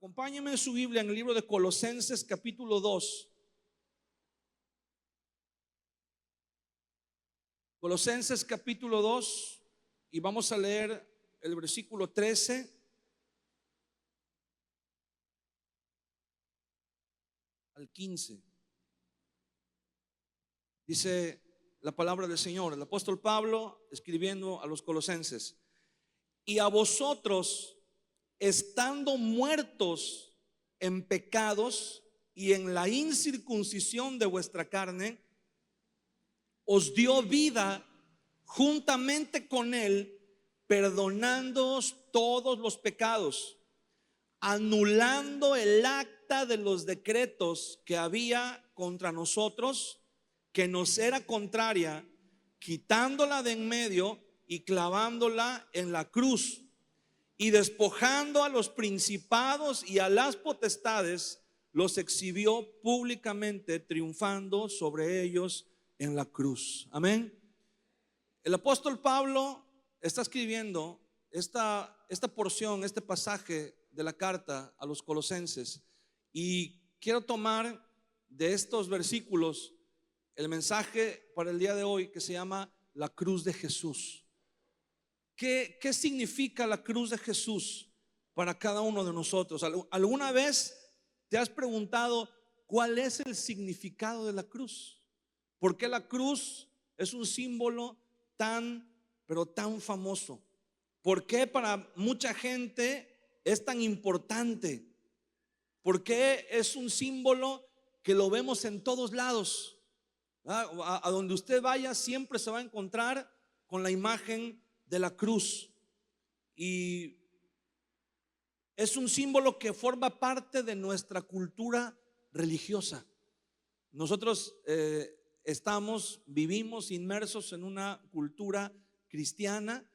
Acompáñenme en su Biblia en el libro de Colosenses capítulo 2. Colosenses capítulo 2 y vamos a leer el versículo 13 al 15. Dice la palabra del Señor, el apóstol Pablo escribiendo a los colosenses: y a vosotros, estando muertos en pecados y en la incircuncisión de vuestra carne, os dio vida juntamente con él, perdonándoos todos los pecados, anulando el acta de los decretos que había contra nosotros, que nos era contraria, quitándola de en medio y clavándola en la cruz, y despojando a los principados y a las potestades, los exhibió públicamente, triunfando sobre ellos en la cruz. Amén. El apóstol Pablo está escribiendo esta porción, este pasaje de la carta a los colosenses, y quiero tomar de estos versículos el mensaje para el día de hoy, que se llama la cruz de Jesús. ¿Qué significa la cruz de Jesús para cada uno de nosotros? ¿Alguna vez te has preguntado cuál es el significado de la cruz? ¿Por qué la cruz es un símbolo pero tan famoso? ¿Por qué para mucha gente es tan importante? ¿Por qué es un símbolo que lo vemos en todos lados? A donde usted vaya siempre se va a encontrar con la imagen de la cruz, y es un símbolo que forma parte de nuestra cultura religiosa. Nosotros vivimos inmersos en una cultura cristiana,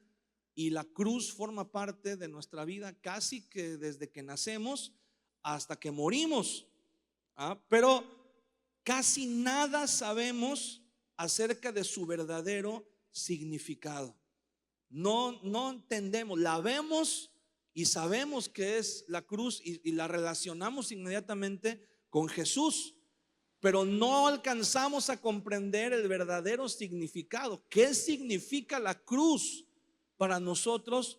y la cruz forma parte de nuestra vida casi que desde que nacemos hasta que morimos. Pero casi nada sabemos acerca de su verdadero significado. No entendemos, la vemos y sabemos que es la cruz, y la relacionamos inmediatamente con Jesús, pero no alcanzamos a comprender el verdadero significado. ¿Qué significa la cruz para nosotros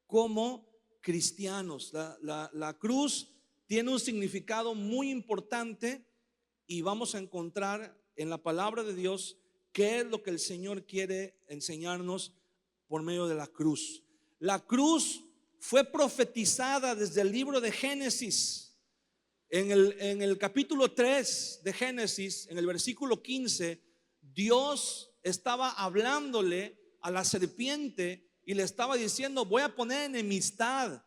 como cristianos? La cruz tiene un significado muy importante, y vamos a encontrar en la palabra de Dios qué es lo que el Señor quiere enseñarnos por medio de la cruz. La cruz fue profetizada desde el libro de Génesis. En el capítulo 3 de Génesis, en el versículo 15, Dios estaba hablándole a la serpiente y le estaba diciendo: voy a poner enemistad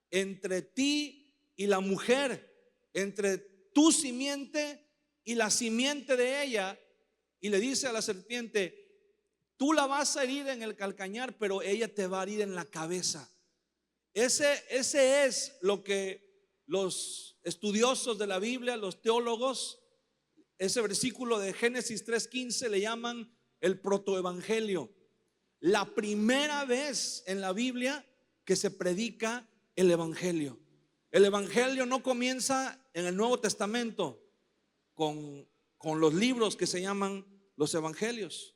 entre ti y la mujer, entre tu simiente y la simiente de ella. Y le dice a la serpiente: tú la vas a herir en el calcañar, pero ella te va a herir en la cabeza. Ese es lo que los estudiosos de la Biblia, los teólogos, ese versículo de Génesis 3:15 le llaman el protoevangelio. La primera vez en la Biblia que se predica el evangelio. El evangelio no comienza en el Nuevo Testamento con los libros que se llaman los evangelios.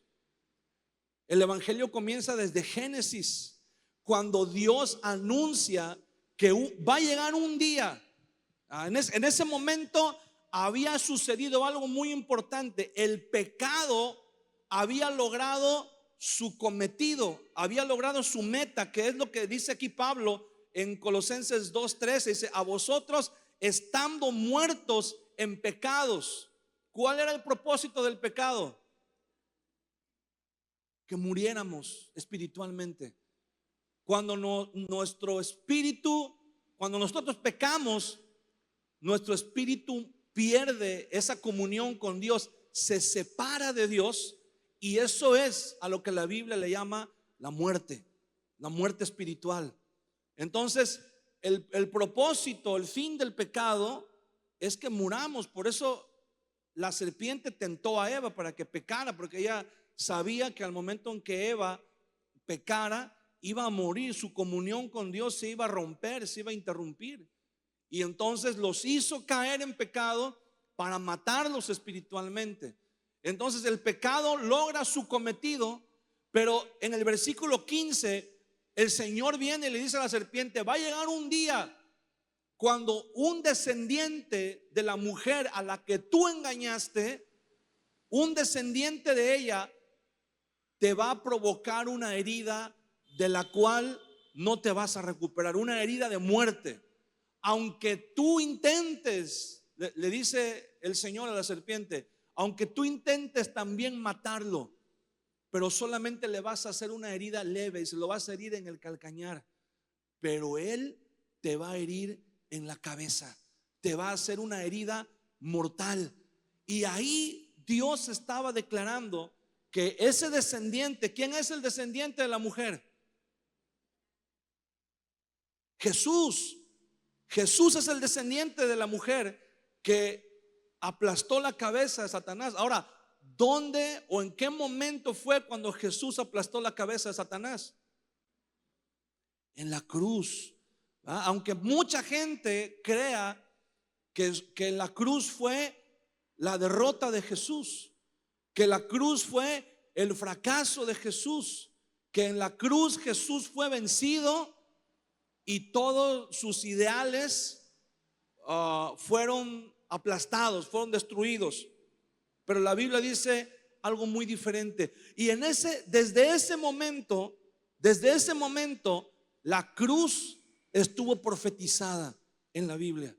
El evangelio comienza desde Génesis, cuando Dios anuncia que va a llegar un día. En ese momento había sucedido algo muy importante. El pecado había logrado su cometido, había logrado su meta, que es lo que dice aquí Pablo en Colosenses 2:13. Dice: a vosotros, estando muertos en pecados. ¿Cuál era el propósito del pecado? Que muriéramos espiritualmente. Cuando nuestro espíritu, cuando nosotros pecamos, nuestro espíritu pierde esa comunión con Dios, se separa de Dios, y eso es a lo que la Biblia le llama la muerte espiritual. Entonces, el propósito, el fin del pecado es que muramos. Por eso la serpiente tentó a Eva para que pecara, porque ella sabía que al momento en que Eva pecara, iba a morir, su comunión con Dios se iba a romper, se iba a interrumpir. y entonces los hizo caer en pecado para matarlos espiritualmente. Entonces el pecado logra su cometido, pero en el versículo 15 el Señor viene y le dice a la serpiente: va a llegar un día cuando un descendiente de la mujer a la que tú engañaste, un descendiente de ella, te va a provocar una herida de la cual no te vas a recuperar, una herida de muerte. Aunque tú intentes, le dice el Señor a la serpiente, aunque tú intentes también matarlo, pero solamente le vas a hacer una herida leve y se lo vas a herir en el calcañar, pero él te va a herir en la cabeza, te va a hacer una herida mortal. Y ahí Dios estaba declarando que ese descendiente, ¿quién es el descendiente de la mujer? Jesús. Jesús es el descendiente de la mujer que aplastó la cabeza de Satanás. Ahora, ¿dónde o en qué momento fue cuando Jesús aplastó la cabeza de Satanás? En la cruz. Aunque mucha gente crea que la cruz fue la derrota de Jesús, que la cruz fue el fracaso de Jesús, que en la cruz Jesús fue vencido y todos sus ideales fueron aplastados, fueron destruidos. Pero la Biblia dice algo muy diferente. Y desde ese momento, la cruz estuvo profetizada en la Biblia.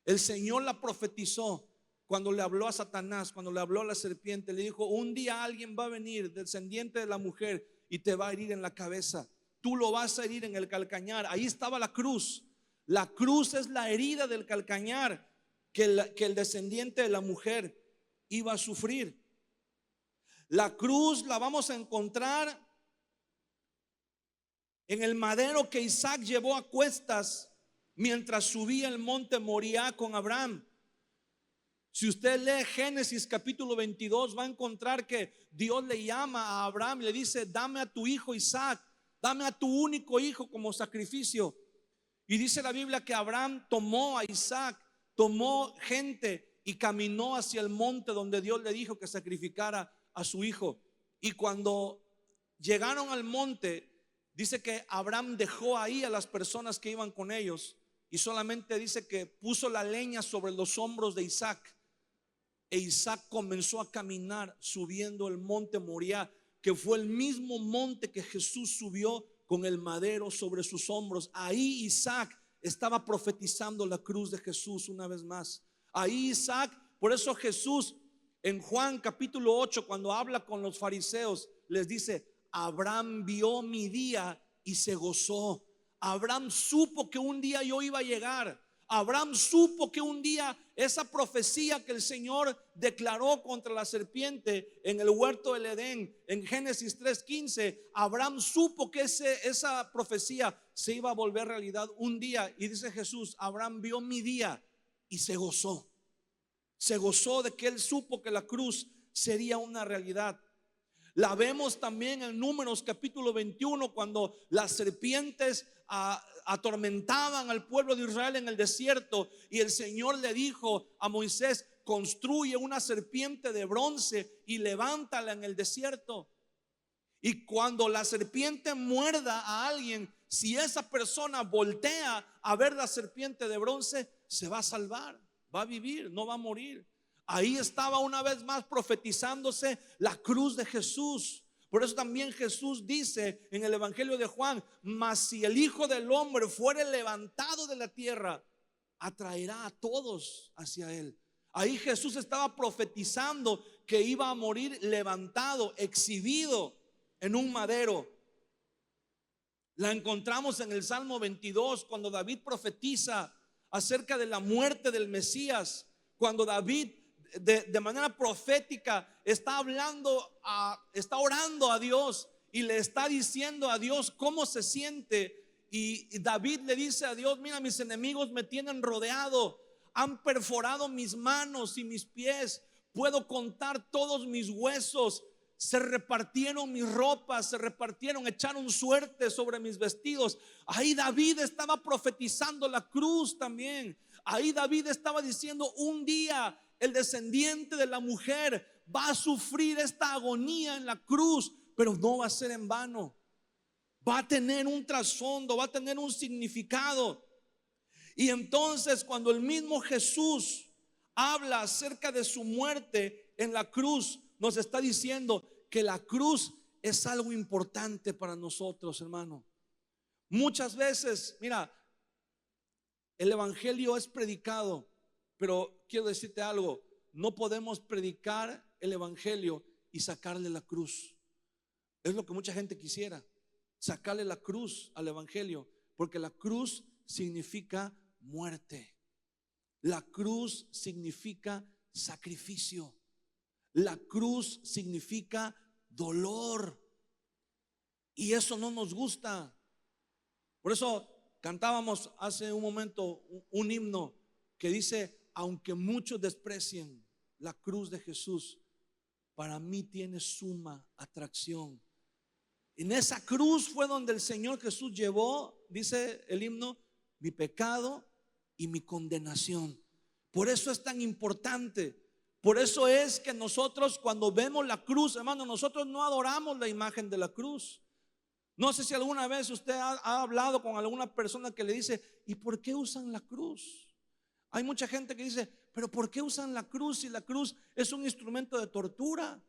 El Señor la profetizó cuando le habló a Satanás, cuando le habló a la serpiente. Le dijo: un día alguien va a venir, descendiente de la mujer, y te va a herir en la cabeza. Tú lo vas a herir en el calcañar. Ahí estaba la cruz. La cruz es la herida del calcañar que el descendiente de la mujer iba a sufrir. La cruz la vamos a encontrar en el madero que Isaac llevó a cuestas mientras subía el monte Moriah con Abraham. Si usted lee Génesis capítulo 22, va a encontrar que Dios le llama a Abraham y le dice: dame a tu hijo Isaac, dame a tu único hijo como sacrificio. Y dice la Biblia que Abraham tomó a Isaac, tomó gente y caminó hacia el monte donde Dios le dijo que sacrificara a su hijo. Y cuando llegaron al monte, dice que Abraham dejó ahí a las personas que iban con ellos y solamente dice que puso la leña sobre los hombros de Isaac. E Isaac comenzó a caminar subiendo el monte Moriah, que fue el mismo monte que Jesús subió con el madero sobre sus hombros. Ahí Isaac estaba profetizando la cruz de Jesús una vez más. Ahí Isaac, por eso Jesús en Juan capítulo 8, cuando habla con los fariseos, les dice: Abraham vio mi día y se gozó. Abraham supo que un día yo iba a llegar. Abraham supo que un día esa profecía que el Señor declaró contra la serpiente en el huerto del Edén, en Génesis 3:15, Abraham supo que esa profecía se iba a volver realidad un día. Y dice Jesús: Abraham vio mi día y se gozó. Se gozó de que él supo que la cruz sería una realidad. La vemos también en Números capítulo 21, cuando las serpientes atormentaban al pueblo de Israel en el desierto, y el Señor le dijo a Moisés: construye una serpiente de bronce y levántala en el desierto. Y cuando la serpiente muerda a alguien, si esa persona voltea a ver la serpiente de bronce, se va a salvar, va a vivir, no va a morir. Ahí estaba una vez más profetizándose la cruz de Jesús. Por eso también Jesús dice en el Evangelio de Juan: mas si el Hijo del Hombre fuere levantado de la tierra, atraerá a todos hacia él. Ahí Jesús estaba profetizando que iba a morir levantado, exhibido en un madero. La encontramos en el Salmo 22, cuando David profetiza acerca de la muerte del Mesías. Cuando David de manera profética está orando a Dios y le está diciendo a Dios cómo se siente. Y David le dice a Dios: mira, mis enemigos me tienen rodeado, han perforado mis manos y mis pies, puedo contar todos mis huesos. se repartieron mis ropas, se repartieron, echaron suerte sobre mis vestidos. Ahí David estaba profetizando la cruz también. Ahí David estaba diciendo: un día el descendiente de la mujer va a sufrir esta agonía en la cruz, pero no va a ser en vano. Va a tener un trasfondo, va a tener un significado. Y entonces, cuando el mismo Jesús habla acerca de su muerte en la cruz, nos está diciendo que la cruz es algo importante para nosotros, hermano. Muchas veces, mira, el evangelio es predicado, pero quiero decirte algo: no podemos predicar el evangelio y sacarle la cruz. Es lo que mucha gente quisiera, sacarle la cruz al evangelio, porque la cruz significa muerte. La cruz significa sacrificio. La cruz significa dolor. Y eso no nos gusta. Por eso cantábamos hace un momento un himno que dice: aunque muchos desprecien la cruz de Jesús, para mí tiene suma atracción. En esa cruz fue donde el Señor Jesús llevó, dice el himno, mi pecado y mi condenación. Por eso es tan importante. Por eso es que nosotros, cuando vemos la cruz, hermano, nosotros no adoramos la imagen de la cruz. No sé si alguna vez usted ha hablado con alguna persona que le dice: ¿y por qué usan la cruz? Hay mucha gente que dice: pero ¿por qué usan la cruz si la cruz es un instrumento de tortura?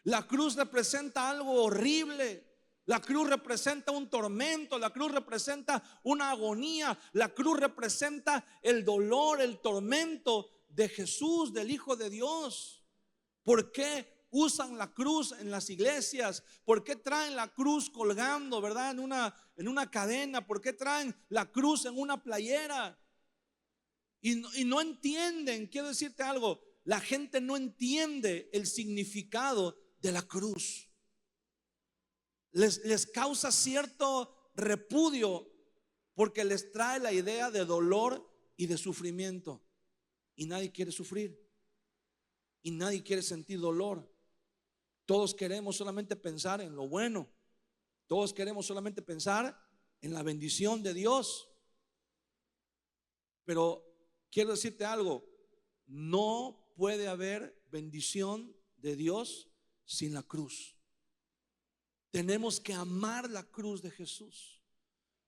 La cruz representa algo horrible. La cruz representa un tormento. La cruz representa una agonía. La cruz representa el dolor, el tormento de Jesús, del Hijo de Dios. ¿Por qué usan la cruz en las iglesias? ¿Por qué traen la cruz colgando, verdad, en una cadena? ¿Por qué traen la cruz en una playera? Y no entienden. Quiero decirte algo: la gente no entiende el significado de la cruz. Les causa cierto repudio porque les trae la idea de dolor y de sufrimiento. Y nadie quiere sufrir. Y nadie quiere sentir dolor. Todos queremos solamente pensar en lo bueno. Todos queremos solamente pensar en la bendición de Dios. Pero quiero decirte algo: no puede haber bendición de Dios sin la cruz. Tenemos que amar la cruz de Jesús.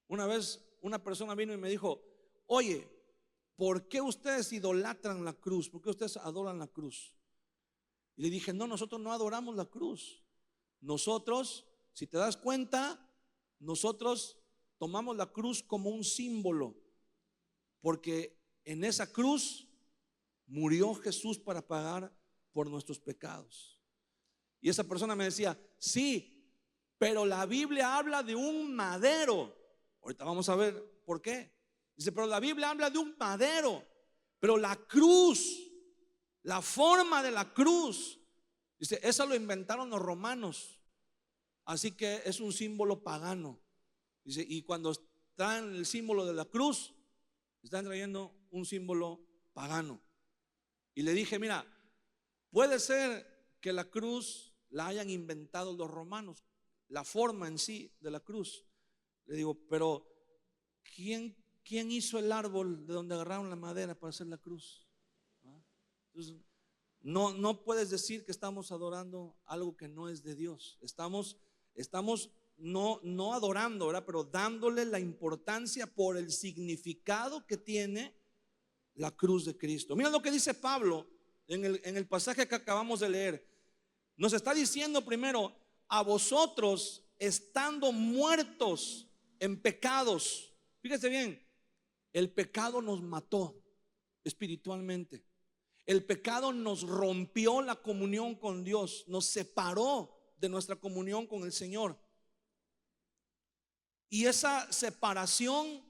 Una vez una persona vino y me dijo: oye, ¿por qué ustedes idolatran la cruz? ¿Por qué ustedes adoran la cruz? Y le dije: no, nosotros no adoramos la cruz. Nosotros, si te das cuenta, nosotros tomamos la cruz como un símbolo, porque en esa cruz murió Jesús para pagar por nuestros pecados. Y esa persona me decía: sí, pero la Biblia habla de un madero. Ahorita vamos a ver por qué. Dice: pero la Biblia habla de un madero, pero la cruz, la forma de la cruz, dice, eso lo inventaron los romanos, así que es un símbolo pagano. Dice, y cuando traen el símbolo de la cruz, están trayendo un símbolo pagano. Y le dije: mira, puede ser que la cruz la hayan inventado los romanos, la forma en sí de la cruz. Le digo: pero ¿quién hizo el árbol de donde agarraron la madera para hacer la cruz? Entonces, no puedes decir que estamos adorando algo que no es de Dios. Estamos no adorando, ¿verdad?, pero dándole la importancia por el significado que tiene la cruz de Cristo. Mira lo que dice Pablo en el pasaje que acabamos de leer. Nos está diciendo primero: a vosotros, estando muertos en pecados. Fíjese bien, el pecado nos mató espiritualmente. El pecado nos rompió la comunión con Dios, nos separó de nuestra comunión con el Señor. Y esa separación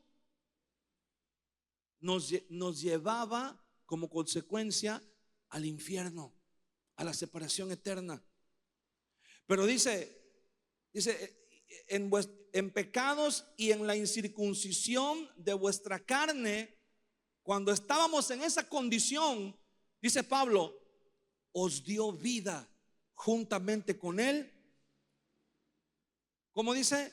nos llevaba como consecuencia al infierno, a la separación eterna. Pero dice en pecados y en la incircuncisión de vuestra carne, cuando estábamos en esa condición, dice Pablo, os dio vida juntamente con Él. ¿Cómo dice?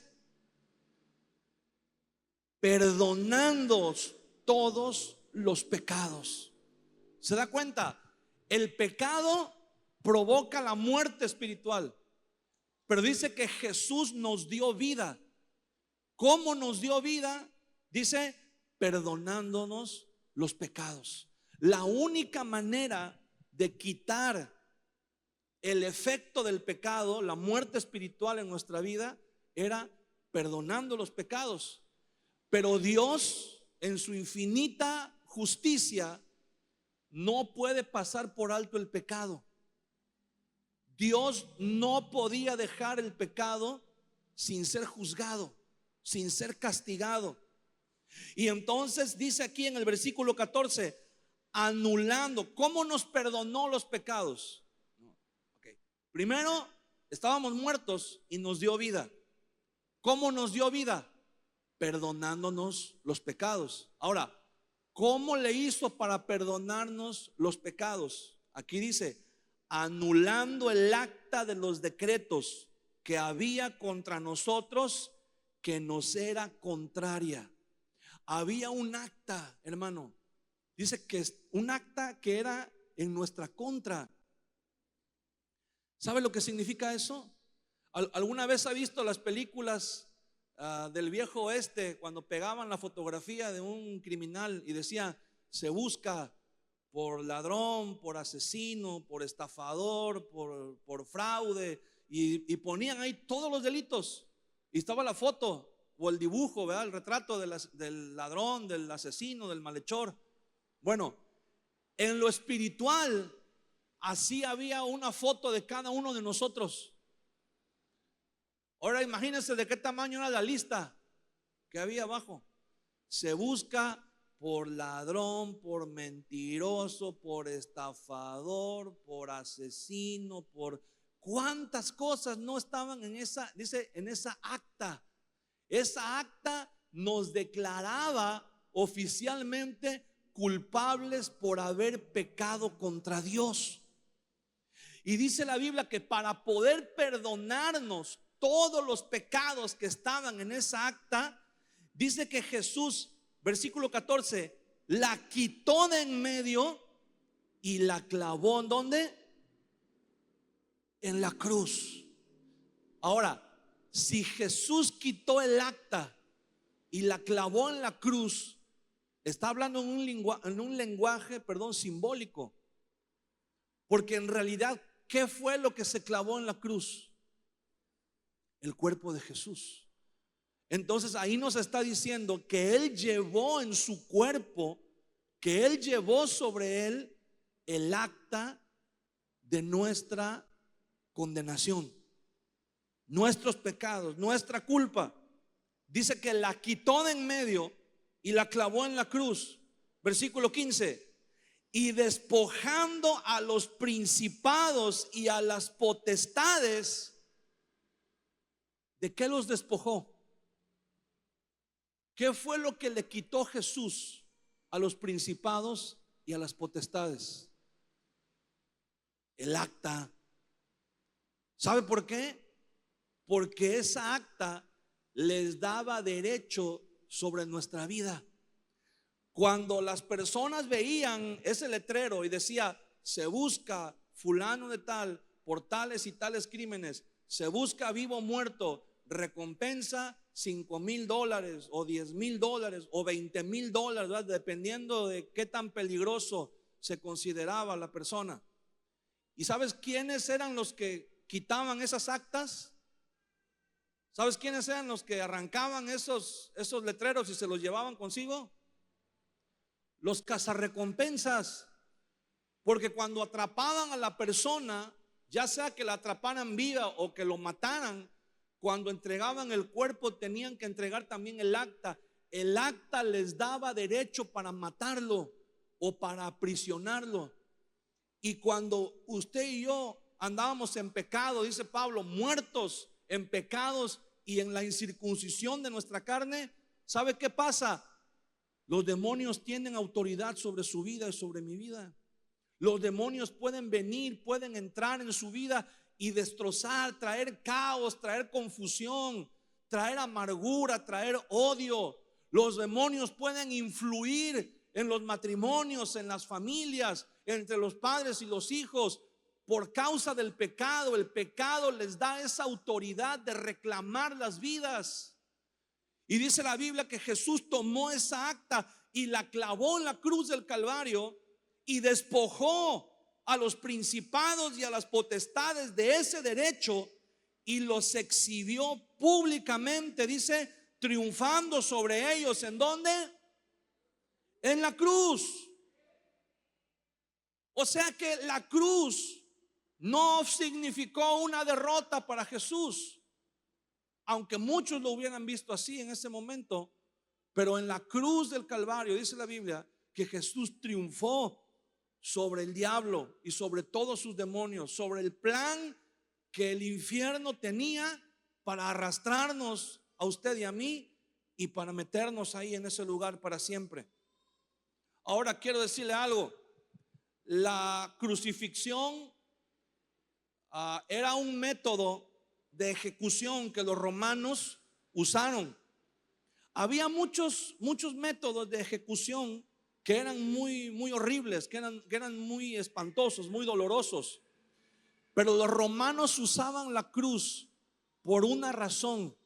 Perdonándoos todos los pecados. ¿Se da cuenta? El pecado provoca la muerte espiritual, pero dice que Jesús nos dio vida. ¿Cómo nos dio vida? Dice, perdonándonos los pecados. La única manera de quitar el efecto del pecado, la muerte espiritual en nuestra vida, era perdonando los pecados. Pero Dios, en su infinita justicia, no puede pasar por alto el pecado. Dios no podía dejar el pecado sin ser juzgado, sin ser castigado. Y entonces dice aquí en el versículo 14, anulando. ¿Cómo nos perdonó los pecados? Okay. Primero, estábamos muertos y nos dio vida. ¿Cómo nos dio vida? Perdonándonos los pecados. Ahora, ¿cómo le hizo para perdonarnos los pecados? Aquí dice, anulando el acta de los decretos que había contra nosotros, que nos era contraria. Había un acta, hermano. Dice que es un acta que era en nuestra contra. ¿Sabe lo que significa eso? ¿Alguna vez ha visto las películas del viejo oeste, cuando pegaban la fotografía de un criminal y decía, se busca por ladrón, por asesino, por estafador, por fraude, y ponían ahí todos los delitos, y estaba la foto o el dibujo, ¿verdad? El retrato del ladrón, del asesino, del malhechor. Bueno, en lo espiritual así había una foto de cada uno de nosotros. Ahora imagínense de qué tamaño era la lista que había abajo. Se busca por ladrón, por mentiroso, por estafador, por asesino, por cuántas cosas no estaban en esa, dice, en esa acta. Esa acta nos declaraba oficialmente culpables por haber pecado contra Dios. Y dice la Biblia que para poder perdonarnos todos los pecados que estaban en esa acta, dice que Jesús, versículo 14, la quitó de en medio y la clavó. ¿En dónde? En la cruz. Ahora, si Jesús quitó el acta y la clavó en la cruz, está hablando en un lenguaje, simbólico. Porque en realidad, ¿qué fue lo que se clavó en la cruz? El cuerpo de Jesús. Entonces ahí nos está diciendo que Él llevó en su cuerpo, que Él llevó sobre Él el acta de nuestra condenación, nuestros pecados, nuestra culpa. Dice que la quitó de en medio y la clavó en la cruz. Versículo 15. Y despojando a los principados y a las potestades. ¿De qué los despojó? ¿Qué fue lo que le quitó Jesús a los principados y a las potestades? El acta. ¿Sabe por qué? Porque esa acta les daba derecho sobre nuestra vida. Cuando las personas veían ese letrero y decía, se busca fulano de tal por tales y tales crímenes, se busca vivo o muerto, recompensa $5,000 o $10,000 o $20,000, ¿verdad? Dependiendo de qué tan peligroso se consideraba la persona. ¿Y sabes quiénes eran los que quitaban esas actas? ¿Sabes quiénes eran los que arrancaban esos letreros y se los llevaban consigo? Los cazarrecompensas. Porque cuando atrapaban a la persona, ya sea que la atraparan viva o que lo mataran, cuando entregaban el cuerpo tenían que entregar también el acta. El acta les daba derecho para matarlo o para aprisionarlo. Y cuando usted y yo andábamos en pecado, dice Pablo, muertos en pecados y en la incircuncisión de nuestra carne, ¿sabe qué pasa? Los demonios tienen autoridad sobre su vida y sobre mi vida. Los demonios pueden venir, pueden entrar en su vida y destrozar, traer caos, traer confusión, traer amargura, traer odio. Los demonios pueden influir en los matrimonios, en las familias, entre los padres y los hijos. Por causa del pecado, el pecado les da esa autoridad de reclamar las vidas. Y dice la Biblia que Jesús tomó esa acta y la clavó en la cruz del Calvario y despojó a los principados y a las potestades de ese derecho y los exhibió públicamente, dice, triunfando sobre ellos. ¿En dónde? En la cruz. O sea que la cruz no significó una derrota para Jesús, aunque muchos lo hubieran visto así en ese momento. Pero en la cruz del Calvario dice la Biblia que Jesús triunfó sobre el diablo y sobre todos sus demonios, sobre el plan que el infierno tenía para arrastrarnos a usted y a mí y para meternos ahí en ese lugar para siempre. Ahora quiero decirle algo. La crucifixión era un método de ejecución que los romanos usaron. Había muchos métodos de ejecución que eran muy horribles, que eran muy espantosos, muy dolorosos. Pero los romanos usaban la cruz por una razón,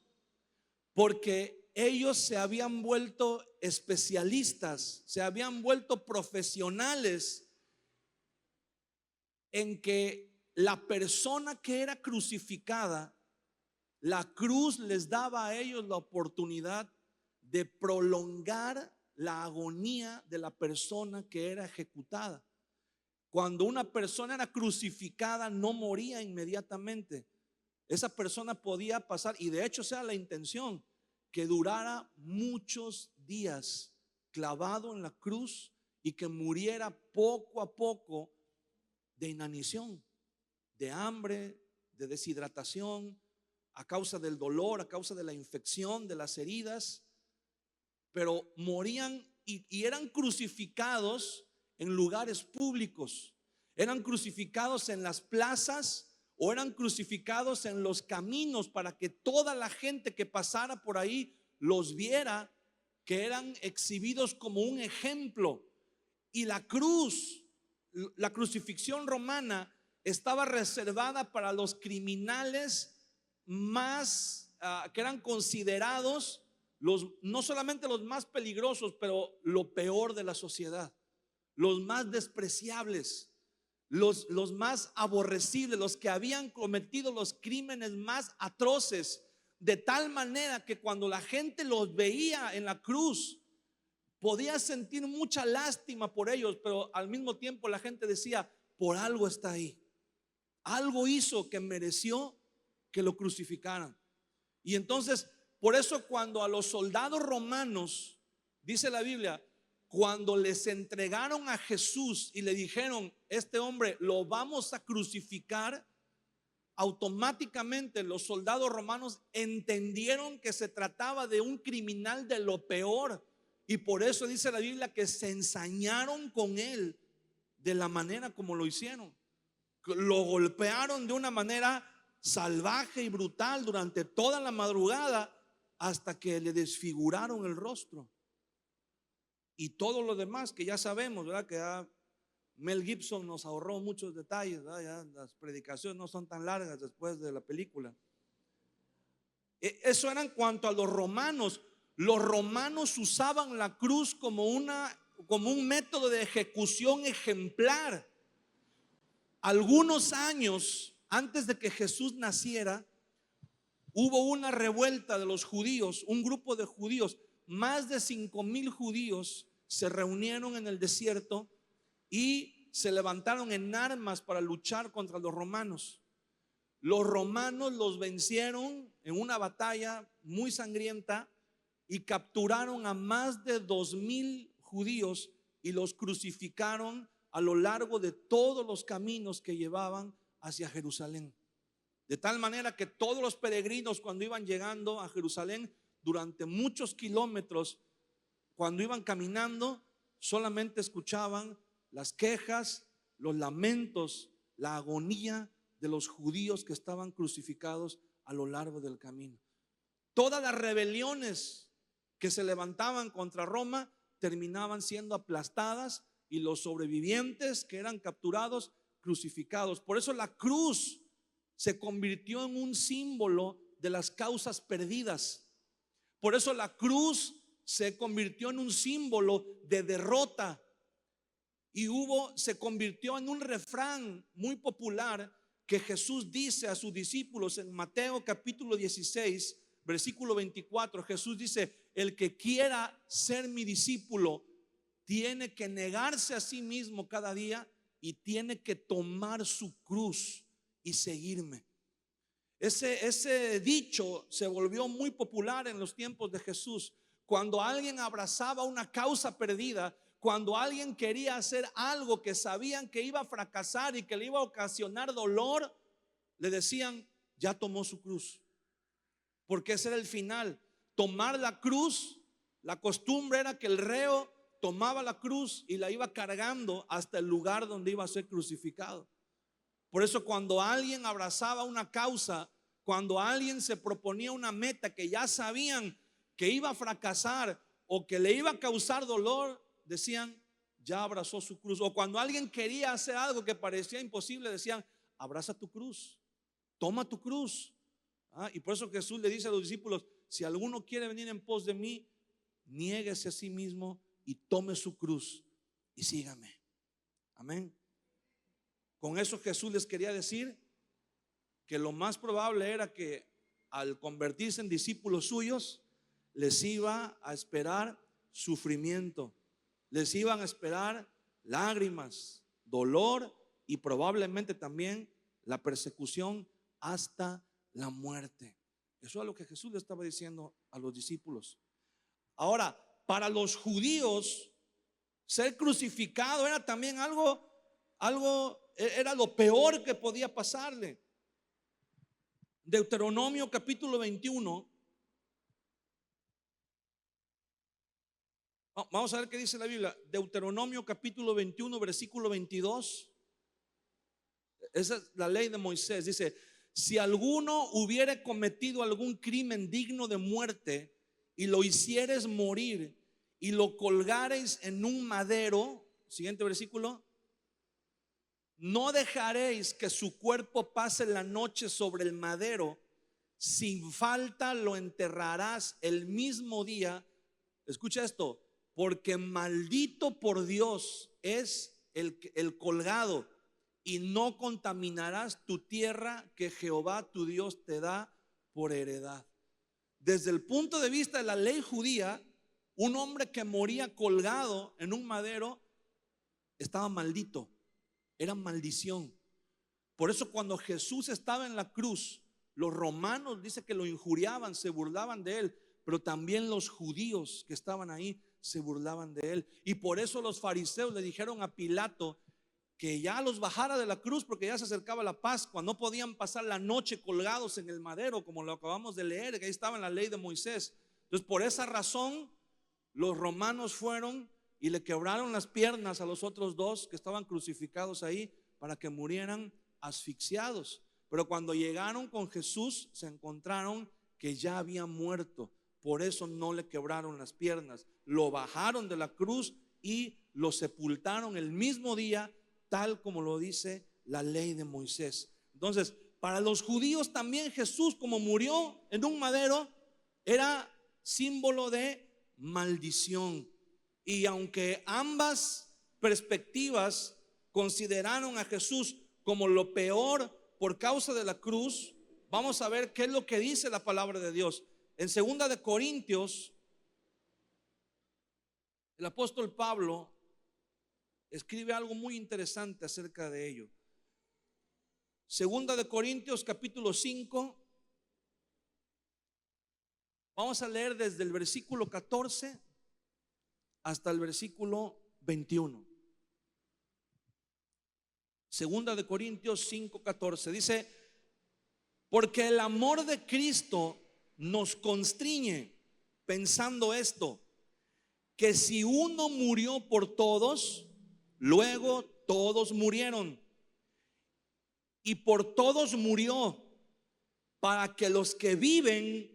porque ellos se habían vuelto especialistas, se habían vuelto profesionales en que la persona que era crucificada, la cruz les daba a ellos la oportunidad de prolongar la agonía de la persona que era ejecutada. Cuando una persona era crucificada no moría inmediatamente. Esa persona podía pasar, y de hecho esa era la intención, que durara muchos días clavado en la cruz y que muriera poco a poco de inanición, de hambre, de deshidratación, a causa del dolor, a causa de la infección, de las heridas. Pero morían y eran crucificados en lugares públicos, eran crucificados en las plazas o eran crucificados en los caminos para que toda la gente que pasara por ahí los viera, que eran exhibidos como un ejemplo. Y la cruz, la crucifixión romana estaba reservada para los criminales más que eran considerados no solamente los más peligrosos, pero lo peor de la sociedad, los más despreciables, los más aborrecibles, los que habían cometido los crímenes más atroces, de tal manera que cuando la gente los veía en la cruz podía sentir mucha lástima por ellos, pero al mismo tiempo la gente decía, por algo está ahí, algo hizo que mereció que lo crucificaran. Y entonces, por eso cuando a los soldados romanos, dice la Biblia, cuando les entregaron a Jesús y le dijeron, este hombre lo vamos a crucificar, automáticamente los soldados romanos entendieron que se trataba de un criminal de lo peor. Y por eso dice la Biblia que se ensañaron con él de la manera como lo hicieron. Lo golpearon de una manera salvaje y brutal durante toda la madrugada hasta que le desfiguraron el rostro. Y todo lo demás que ya sabemos, ¿verdad? Que ya Mel Gibson nos ahorró muchos detalles, ¿verdad? Ya las predicaciones no son tan largas después de la película. Eso era en cuanto a los romanos. Los romanos usaban la cruz como un método de ejecución ejemplar. Algunos años antes de que Jesús naciera, hubo una revuelta de los judíos, un grupo de judíos, más de 5,000 judíos se reunieron en el desierto y se levantaron en armas para luchar contra los romanos. Los romanos los vencieron en una batalla muy sangrienta y capturaron a más de 2,000 judíos y los crucificaron a lo largo de todos los caminos que llevaban hacia Jerusalén. De tal manera que todos los peregrinos, cuando iban llegando a Jerusalén, durante muchos kilómetros, cuando iban caminando, solamente escuchaban las quejas, los lamentos, la agonía de los judíos que estaban crucificados a lo largo del camino. Todas las rebeliones que se levantaban contra Roma terminaban siendo aplastadas y los sobrevivientes que eran capturados, crucificados. Por eso la cruz se convirtió en un símbolo de las causas perdidas. Por eso la cruz se convirtió en un símbolo de derrota. Y se convirtió en un refrán muy popular que Jesús dice a sus discípulos en Mateo capítulo 16, versículo 24. Jesús dice: el que quiera ser mi discípulo tiene que negarse a sí mismo cada día y tiene que tomar su cruz y seguirme. Ese dicho se volvió muy popular en los tiempos de Jesús. Cuando alguien abrazaba una causa perdida, cuando alguien quería hacer algo que sabían que iba a fracasar y que le iba a ocasionar dolor, le decían: ya tomó su cruz. Porque ese era el final, tomar la cruz. La costumbre era que el reo tomaba la cruz y la iba cargando hasta el lugar donde iba a ser crucificado. Por eso cuando alguien abrazaba una causa, cuando alguien se proponía una meta que ya sabían que iba a fracasar o que le iba a causar dolor, decían: ya abrazó su cruz. O cuando alguien quería hacer algo que parecía imposible, decían: abraza tu cruz, toma tu cruz. Y por eso Jesús le dice a los discípulos: si alguno quiere venir en pos de mí, niéguese a sí mismo y tome su cruz y sígame. Amén. Con eso Jesús les quería decir que lo más probable era que al convertirse en discípulos suyos les iba a esperar sufrimiento, les iban a esperar lágrimas, dolor y probablemente también la persecución hasta la muerte. Eso es lo que Jesús le estaba diciendo a los discípulos. Ahora, para los judíos, ser crucificado era también era lo peor que podía pasarle. Deuteronomio capítulo 21. Vamos a ver qué dice la Biblia. Deuteronomio capítulo 21, versículo 22. Esa es la ley de Moisés. Dice: si alguno hubiere cometido algún crimen digno de muerte y lo hicieres morir y lo colgareis en un madero, siguiente versículo, no dejaréis que su cuerpo pase la noche sobre el madero, sin falta lo enterrarás el mismo día. Escucha esto: porque maldito por Dios es el colgado, y no contaminarás tu tierra que Jehová tu Dios te da por heredad. Desde el punto de vista de la ley judía, un hombre que moría colgado en un madero estaba maldito, era maldición. Por eso cuando Jesús estaba en la cruz, los romanos dice que lo injuriaban, se burlaban de él, pero también los judíos que estaban ahí se burlaban de él. Y por eso los fariseos le dijeron a Pilato que ya los bajara de la cruz, porque ya se acercaba la Pascua. No podían pasar la noche colgados en el madero, como lo acabamos de leer, que ahí estaba en la ley de Moisés. Entonces, por esa razón, los romanos fueron y le quebraron las piernas a los otros dos que estaban crucificados ahí, para que murieran asfixiados. Pero cuando llegaron con Jesús, se encontraron que ya había muerto. Por eso no le quebraron las piernas, lo bajaron de la cruz y lo sepultaron el mismo día, tal como lo dice la ley de Moisés. Entonces, para los judíos también Jesús, como murió en un madero, era símbolo de maldición. Y aunque ambas perspectivas consideraron a Jesús como lo peor por causa de la cruz, vamos a ver qué es lo que dice la palabra de Dios. En 2 de Corintios, el apóstol Pablo escribe algo muy interesante acerca de ello. 2 de Corintios capítulo 5. Vamos a leer desde el versículo 14 hasta el versículo 21. 2 de Corintios 5:14 dice: porque el amor de Cristo nos constriñe, pensando esto, que si uno murió por todos, luego todos murieron. y por todos murió, para que los que viven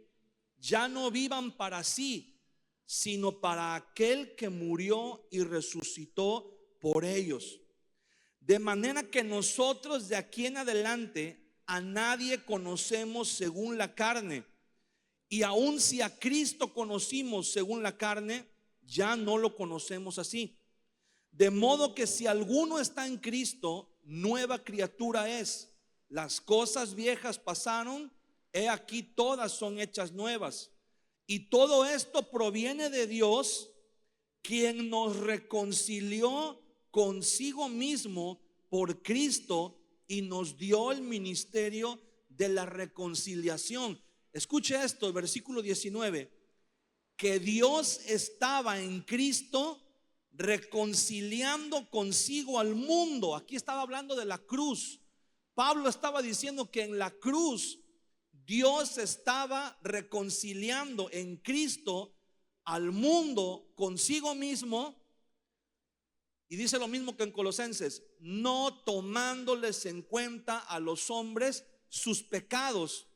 ya no vivan para sí, sino para aquel que murió y resucitó por ellos. De manera que nosotros de aquí en adelante a nadie conocemos según la carne. Y aun si a Cristo conocimos según la carne, ya no lo conocemos así. De modo que si alguno está en Cristo, nueva criatura es. Las cosas viejas pasaron, he aquí todas son hechas nuevas. Y todo esto proviene de Dios, quien nos reconcilió consigo mismo por Cristo y nos dio el ministerio de la reconciliación. Escuche esto, versículo 19, que Dios estaba en Cristo reconciliando consigo al mundo. Aquí estaba hablando de la cruz. Pablo estaba diciendo que en la cruz Dios estaba reconciliando en Cristo al mundo consigo mismo. Y dice lo mismo que en Colosenses, no tomándoles en cuenta a los hombres sus pecados,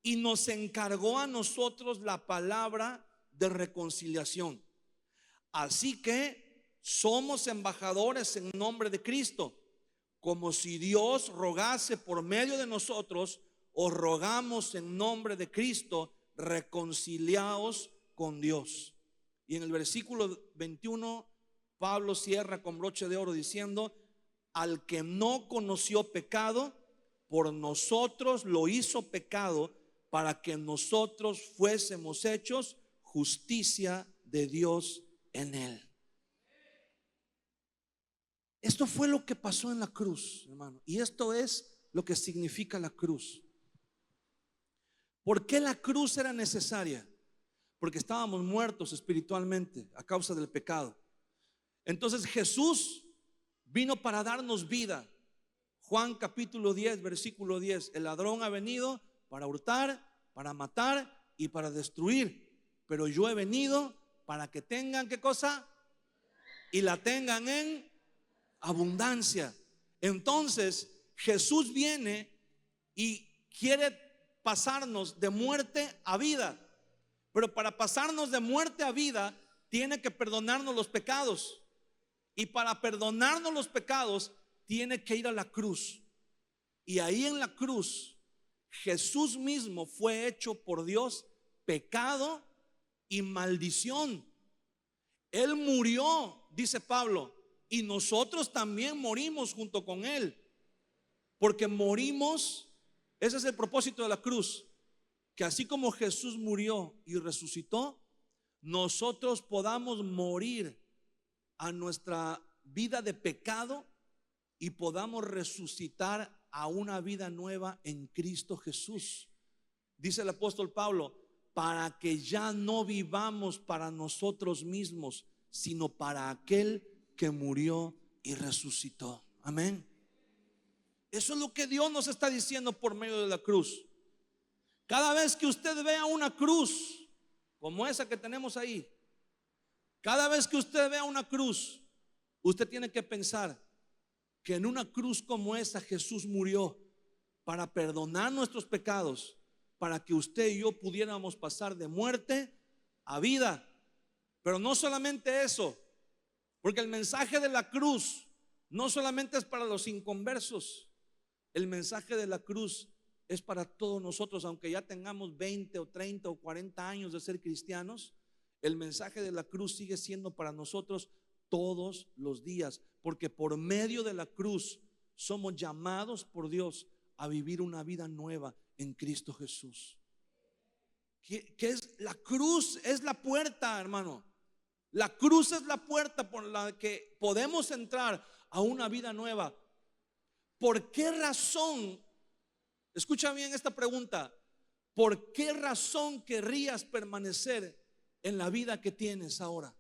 y nos encargó a nosotros la palabra de reconciliación. Así que somos embajadores en nombre de Cristo, como si Dios rogase por medio de nosotros. Os rogamos en nombre de Cristo, reconciliaos con Dios. Y en el versículo 21 Pablo cierra con broche de oro diciendo, al que no conoció pecado, por nosotros lo hizo pecado, para que nosotros fuésemos hechos justicia de Dios en él. Esto fue lo que pasó en la cruz, hermano, y esto es lo que significa la cruz. ¿Por qué la cruz era necesaria? Porque estábamos muertos espiritualmente a causa del pecado. Entonces Jesús vino para darnos vida. Juan capítulo 10, versículo 10. El ladrón ha venido para hurtar, para matar y para destruir. Pero yo he venido para que tengan, ¿qué cosa? Y la tengan en abundancia. Entonces Jesús viene y quiere pasarnos de muerte a vida. Pero para pasarnos de muerte a vida tiene que perdonarnos los pecados. Y para perdonarnos los pecados tiene que ir a la cruz. Y ahí en la cruz Jesús mismo fue hecho por Dios pecado y maldición. Él murió, dice Pablo, y nosotros también morimos junto con él. Porque morimos. Ese es el propósito de la cruz, que así como Jesús murió y resucitó, nosotros podamos morir a nuestra vida de pecado y podamos resucitar a una vida nueva en Cristo Jesús. Dice el apóstol Pablo, para que ya no vivamos para nosotros mismos, sino para aquel que murió y resucitó. Amén. Eso es lo que Dios nos está diciendo por medio de la cruz. Cada vez que usted vea una cruz como esa que tenemos ahí, cada vez que usted vea una cruz, usted tiene que pensar que en una cruz como esa Jesús murió para perdonar nuestros pecados, para que usted y yo pudiéramos pasar de muerte a vida. Pero no solamente eso, porque el mensaje de la cruz no solamente es para los inconversos. El mensaje de la cruz es para todos nosotros, aunque ya tengamos 20 o 30 o 40 años de ser cristianos. El mensaje de la cruz sigue siendo para nosotros todos los días, porque por medio de la cruz somos llamados por Dios a vivir una vida nueva en Cristo Jesús. ¿Qué es? La cruz es la puerta, hermano. La cruz es la puerta por la que podemos entrar a una vida nueva. ¿Por qué razón? Escucha bien esta pregunta. ¿Por qué razón querrías permanecer en la vida que tienes ahora?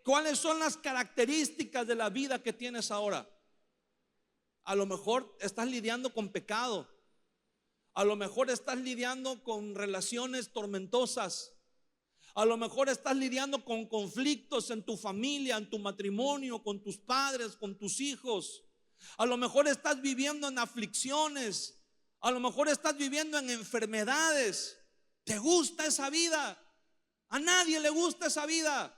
¿Cuáles son las características de la vida que tienes ahora? A lo mejor estás lidiando con pecado. A lo mejor estás lidiando con relaciones tormentosas. A lo mejor estás lidiando con conflictos en tu familia, en tu matrimonio, con tus padres, con tus hijos. A lo mejor estás viviendo en aflicciones. A lo mejor estás viviendo en enfermedades. ¿Te gusta esa vida? A nadie le gusta esa vida.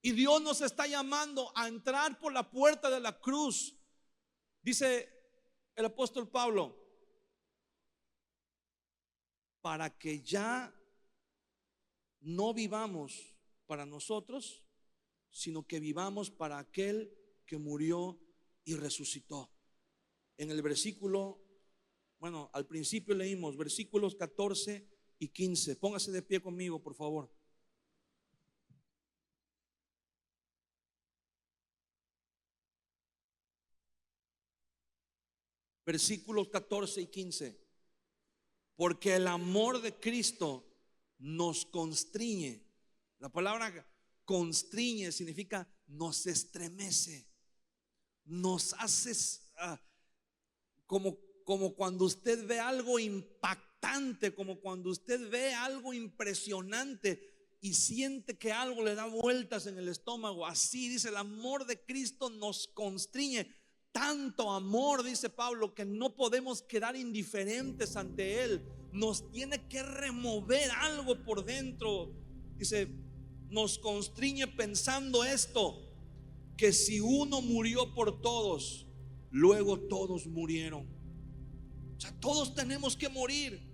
Y Dios nos está llamando a entrar por la puerta de la cruz. Dice el apóstol Pablo, para que ya no vivamos para nosotros, sino que vivamos para aquel que murió y resucitó. En el versículo, bueno, al principio leímos versículos 14 y 15. Póngase de pie conmigo, por favor. Versículos 14 y 15. Porque el amor de Cristo nos constriñe. La palabra constriñe significa nos estremece, nos hace como cuando usted ve algo impactante, como cuando usted ve algo impresionante y siente que algo le da vueltas en el estómago. Así dice, el amor de Cristo nos constriñe. Tanto amor, dice Pablo, que no podemos quedar indiferentes ante Él. Nos tiene que remover algo por dentro. Dice, nos constriñe pensando esto, que si uno murió por todos, luego todos murieron. O sea, todos tenemos que morir.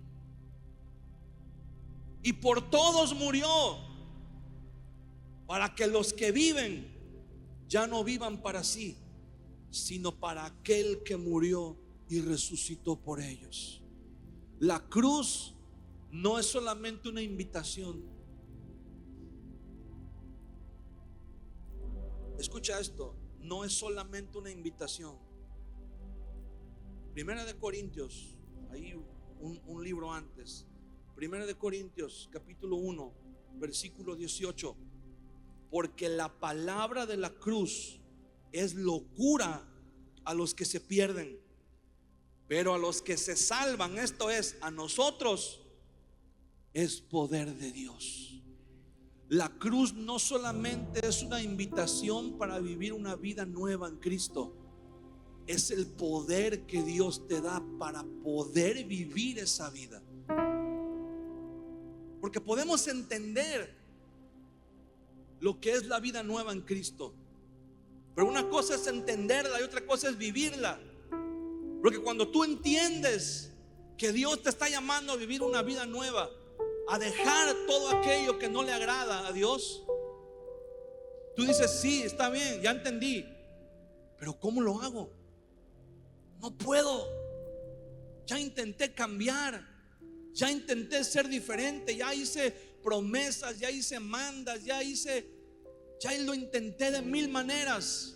Y por todos murió, para que los que viven ya no vivan para sí, sino para aquel que murió y resucitó por ellos. La cruz no es solamente una invitación. Escucha esto, no es solamente una invitación. Primera de Corintios, ahí un libro antes. Primera de Corintios, capítulo 1, versículo 18. Porque la palabra de la cruz es locura a los que se pierden, pero a los que se salvan, esto es, a nosotros, es poder de Dios. La cruz no solamente es una invitación para vivir una vida nueva en Cristo, es el poder que Dios te da para poder vivir esa vida. Porque podemos entender lo que es la vida nueva en Cristo, pero una cosa es entenderla y otra cosa es vivirla. Porque cuando tú entiendes que Dios te está llamando a vivir una vida nueva, a dejar todo aquello que no le agrada a Dios, tú dices, sí, está bien, ya entendí, pero ¿cómo lo hago? No puedo. Ya intenté cambiar, ya intenté ser diferente, ya hice promesas, ya hice mandas, ya lo intenté de mil maneras,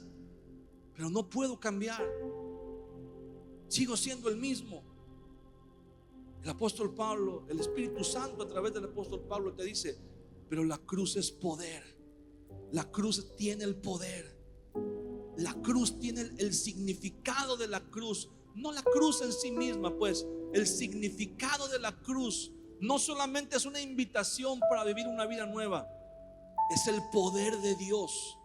pero no puedo cambiar. Sigo siendo el mismo. El apóstol Pablo, el Espíritu Santo a través del apóstol Pablo te dice, pero la cruz es poder. La cruz tiene el poder. La cruz tiene el significado de la cruz. No la cruz en sí misma, pues el significado de la cruz no solamente es una invitación para vivir una vida nueva, es el poder de Dios.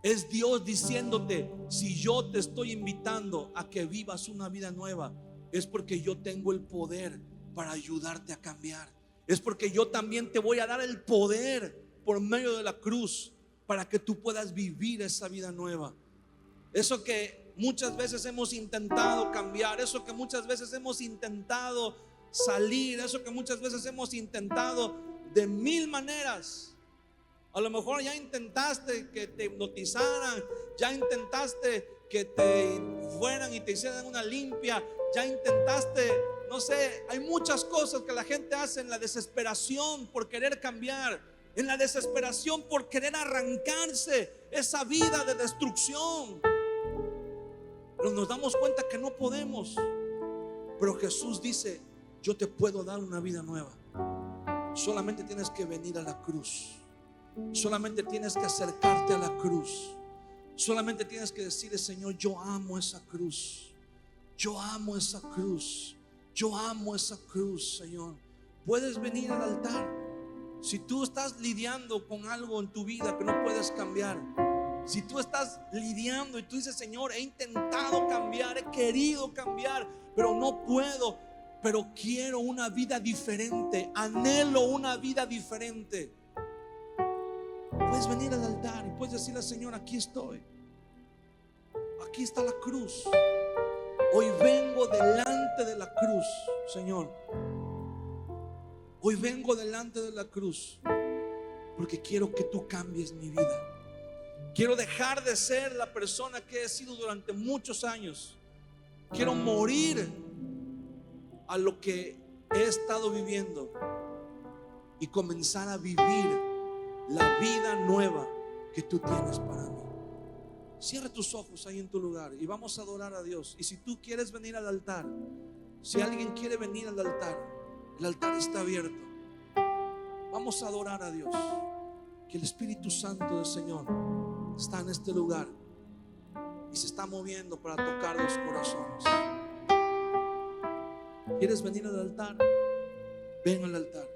Es Dios diciéndote, si yo te estoy invitando a que vivas una vida nueva, es porque yo tengo el poder para ayudarte a cambiar. Es porque yo también te voy a dar el poder por medio de la cruz para que tú puedas vivir esa vida nueva. Eso que muchas veces hemos intentado cambiar, eso que muchas veces hemos intentado salir, eso que muchas veces hemos intentado de mil maneras. A lo mejor ya intentaste que te hipnotizaran, ya intentaste que te fueran y te hicieran una limpia, ya intentaste, no sé, hay muchas cosas que la gente hace en la desesperación por querer cambiar, en la desesperación por querer arrancarse esa vida de destrucción. Pero nos damos cuenta que no podemos. Pero Jesús dice, yo te puedo dar una vida nueva. Solamente tienes que venir a la cruz. Solamente tienes que acercarte a la cruz. Solamente tienes que decirle, Señor, yo amo esa cruz. Yo amo esa cruz. Yo amo esa cruz, Señor. Puedes venir al altar. Si tú estás lidiando con algo en tu vida que no puedes cambiar, Si tú estás lidiando y tú dices, Señor, he intentado cambiar, he querido cambiar, pero no puedo, pero quiero una vida diferente, anhelo una vida diferente, puedes venir al altar y puedes decirle al Señor, aquí estoy, aquí está la cruz. Hoy vengo delante de la cruz, Señor. Hoy vengo delante de la cruz porque quiero que tú cambies mi vida. Quiero dejar de ser la persona que he sido durante muchos años. Quiero morir a lo que he estado viviendo y comenzar a vivir la vida nueva que tú tienes para mí. Cierra tus ojos ahí en tu lugar y vamos a adorar a Dios. Y si tú quieres venir al altar, si alguien quiere venir al altar, el altar está abierto. Vamos a adorar a Dios. Que el Espíritu Santo del Señor está en este lugar y se está moviendo para tocar los corazones. ¿Quieres venir al altar? Ven al altar.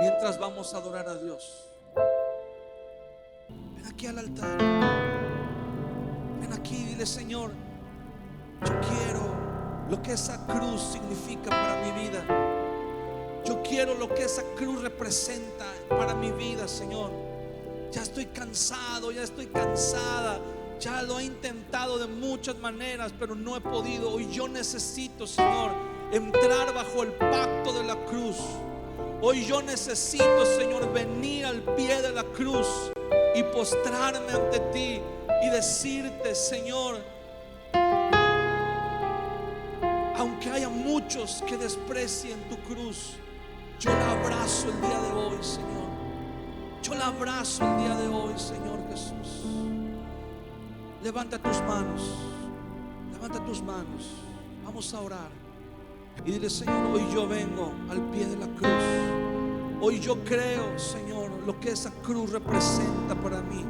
Mientras vamos a adorar a Dios, ven aquí al altar. Ven aquí y dile, Señor, yo quiero lo que esa cruz significa para mi vida. Yo quiero lo que esa cruz representa para mi vida, Señor. Ya estoy cansado, ya estoy cansada. Ya lo he intentado de muchas maneras, pero no he podido. Hoy yo necesito, Señor, entrar bajo el pacto de la cruz. Hoy yo necesito, Señor, venir al pie de la cruz y postrarme ante ti y decirte, Señor, aunque haya muchos que desprecien tu cruz, yo la abrazo el día de hoy, Señor. Yo la abrazo el día de hoy, Señor Jesús. Levanta tus manos. Levanta tus manos. Vamos a orar. Y dile, Señor, hoy yo vengo al pie de la cruz. Hoy yo creo, Señor, lo que esa cruz representa para mí.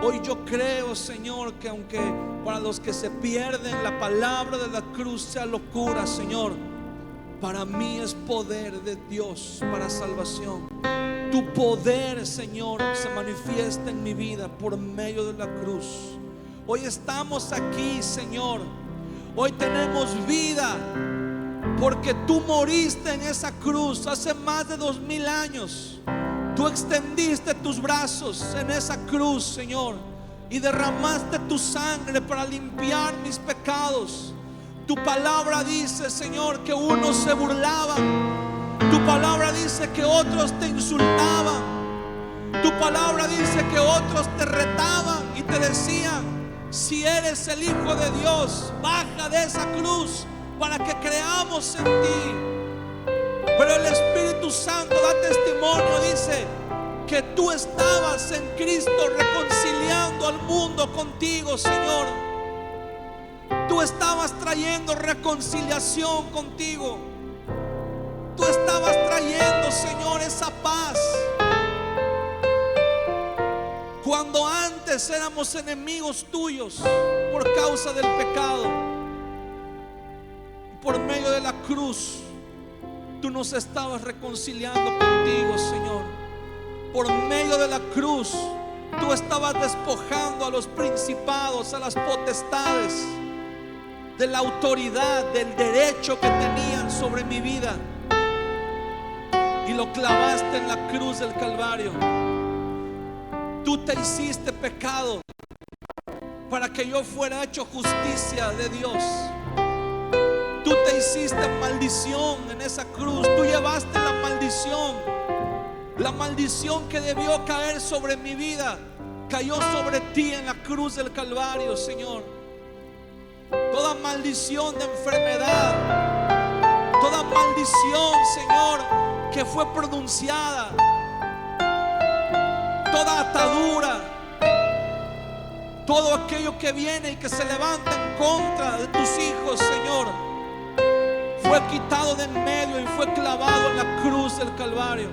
Hoy yo creo, Señor, que aunque para los que se pierden la palabra de la cruz sea locura, Señor, para mí es poder de Dios para salvación. Tu poder, Señor, se manifiesta en mi vida por medio de la cruz. Hoy estamos aquí, Señor. Hoy tenemos vida porque tú moriste en esa cruz hace más de 2000 años. Tú extendiste tus brazos en esa cruz, Señor, y derramaste tu sangre para limpiar mis pecados. Tu palabra dice, Señor, que unos se burlaban. Tu palabra dice que otros te insultaban. Tu palabra dice que otros te retaban y te decían, si eres el Hijo de Dios, baja de esa cruz para que creamos en ti. Pero el Espíritu Santo da testimonio, dice que tú estabas en Cristo reconciliando al mundo contigo, Señor. Tú estabas trayendo reconciliación contigo. Tú estabas trayendo, Señor, esa paz. Cuando antes éramos enemigos tuyos por causa del pecado, por medio de la cruz, tú nos estabas reconciliando contigo, Señor. Por medio de la cruz, tú estabas despojando a los principados, a las potestades, de la autoridad, del derecho que tenían sobre mi vida, y lo clavaste en la cruz del Calvario. Tú te hiciste pecado para que yo fuera hecho justicia de Dios. Tú te hiciste maldición en esa cruz. Tú llevaste la maldición que debió caer sobre mi vida, cayó sobre ti en la cruz del Calvario, Señor. Toda maldición de enfermedad, toda maldición, Señor, que fue pronunciada, toda atadura, todo aquello que viene y que se levanta en contra de tus hijos, Señor, fue quitado de en medio y fue clavado en la cruz del Calvario.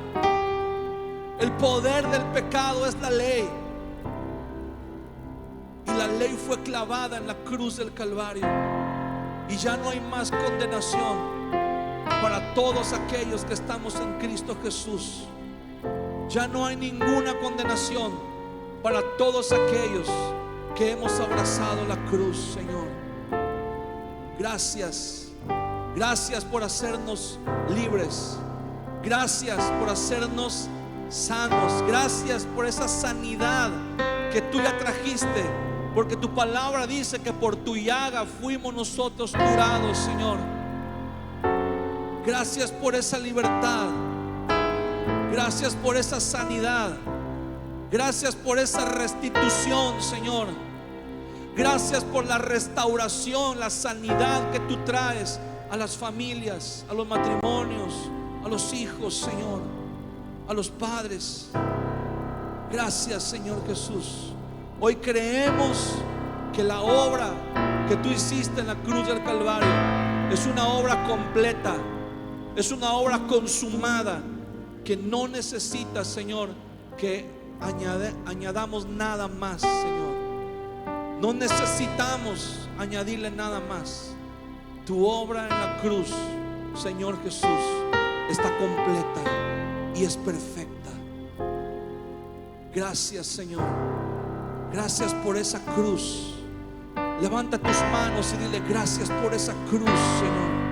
El poder del pecado es la ley, y la ley fue clavada en la cruz del Calvario, y ya no hay más condenación para todos aquellos que estamos en Cristo Jesús. Ya no hay ninguna condenación para todos aquellos que hemos abrazado la cruz, Señor. Gracias, gracias por hacernos libres. Gracias por hacernos sanos. Gracias por esa sanidad que tú ya trajiste, porque tu palabra dice que por tu llaga fuimos nosotros curados, Señor. Gracias por esa libertad. Gracias por esa sanidad. Gracias por esa restitución, Señor. Gracias por la restauración, la sanidad que tú traes a las familias, a los matrimonios, a los hijos, Señor, a los padres. Gracias, Señor Jesús. Hoy creemos que la obra que tú hiciste en la cruz del Calvario es una obra completa, es una obra consumada, que no necesita, Señor, que añadamos nada más, Señor. No necesitamos añadirle nada más. Tu obra en la cruz, Señor Jesús, está completa y es perfecta. Gracias, Señor. Gracias por esa cruz. Levanta tus manos y dile: gracias por esa cruz, Señor.